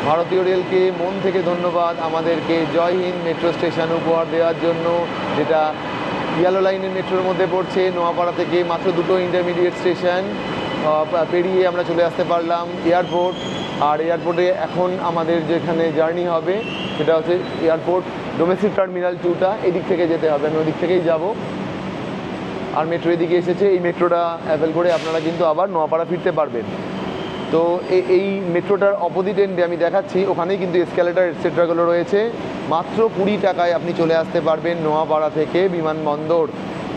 ভারতীয় রেলকে মন থেকে ধন্যবাদ আমাদেরকে জয় হিন্দ মেট্রো স্টেশন উপহার দেওয়ার জন্য, যেটা ইয়েলো লাইনের মেট্রোর মধ্যে পড়ছে। নোয়াপাড়া থেকে মাত্র দুটো ইন্টারমিডিয়েট স্টেশন পেরিয়ে আমরা চলে আসতে পারলাম এয়ারপোর্ট। আর এয়ারপোর্টে এখন আমাদের যেখানে জার্নি হবে সেটা হচ্ছে এয়ারপোর্ট ডোমেস্টিক টার্মিনাল 2টা, এদিক থেকে যেতে হবে, আমি ওদিক থেকেই যাব। আর মেট্রো এদিকে এসেছে, এই মেট্রোটা অ্যাভেল করে আপনারা কিন্তু আবার নোয়াপাড়া ফিরতে পারবেন। তো এই মেট্রোটার অপোজিট এন্ডে আমি দেখাচ্ছি, ওখানেই কিন্তু এসক্যালেটার এটসেট্রাগুলো রয়েছে। মাত্র 20 টাকায় আপনি চলে আসতে পারবেন নোয়াপাড়া থেকে বিমানবন্দর,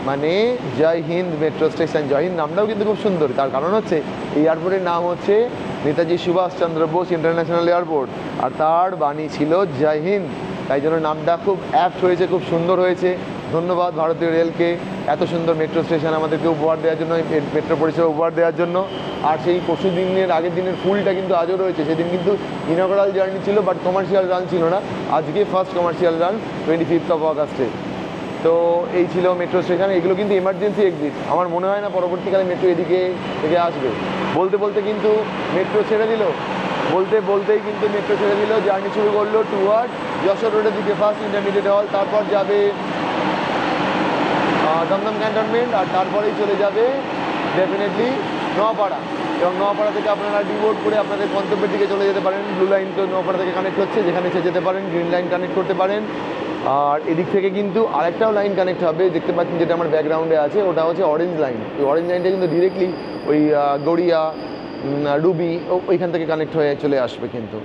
মানে জয় হিন্দ মেট্রো স্টেশন। জয় হিন্দ নামটাও কিন্তু খুব সুন্দর, তার কারণ হচ্ছে এই এয়ারপোর্টের নাম হচ্ছে নেতাজি সুভাষচন্দ্র বোস ইন্টারন্যাশনাল এয়ারপোর্ট, আর তার বাণী ছিল জয় হিন্দ। তাই জন্য নামটা খুব অ্যাপ্ট হয়েছে, খুব সুন্দর হয়েছে। ধন্যবাদ ভারতীয় রেলকে এত সুন্দর মেট্রো স্টেশন আমাদেরকে উপহার দেওয়ার জন্য, মেট্রো পরিষেবা উপহার দেওয়ার জন্য। আর সেই পরশু দিনের আগের দিনের ফুলটা কিন্তু আজও রয়েছে, সেদিন কিন্তু ইনঅগ্রাল জার্নি ছিল, বাট কমার্শিয়াল রান ছিল না। আজকে ফার্স্ট কমার্শিয়াল রান 25 অগাস্টে। তো এই ছিল মেট্রো স্টেশন। এগুলো কিন্তু এমার্জেন্সি এক্সিট, আমার মনে হয় না পরবর্তীকালে মেট্রো এদিকে থেকে আসবে। বলতে বলতে কিন্তু মেট্রো ছেড়ে দিল, বলতেই কিন্তু মেট্রো ছেড়ে দিল, জার্নি শুরু করলো টুয়ার্ড যশোর রোডের দিকে, ফার্স্ট ইন্টারমিডিয়েট হল, তারপর যাবে দমদম ক্যান্টনমেন্ট, আর তারপরেই চলে যাবে ডেফিনেটলি নোয়াপাড়া। এবং নোয়াপাড়া থেকে আপনারা ডিভোট করে আপনাদের গন্তব্যের দিকে চলে যেতে পারেন। ব্লু লাইন তো নোয়াপাড়া থেকে কানেক্ট হচ্ছে, যেখানে এসে যেতে পারেন, গ্রিন লাইন কানেক্ট করতে পারেন। আর এদিক থেকে কিন্তু আরেকটাও লাইন কানেক্ট হবে, দেখতে পাচ্ছেন যেটা আমার ব্যাকগ্রাউন্ডে আছে, ওটা হচ্ছে অরেঞ্জ লাইন। ওই অরেঞ্জ লাইনটা কিন্তু ডিরেক্টলি ওই গড়িয়া, রুবি ওইখান থেকে কানেক্ট হয়ে চলে আসবে কিন্তু।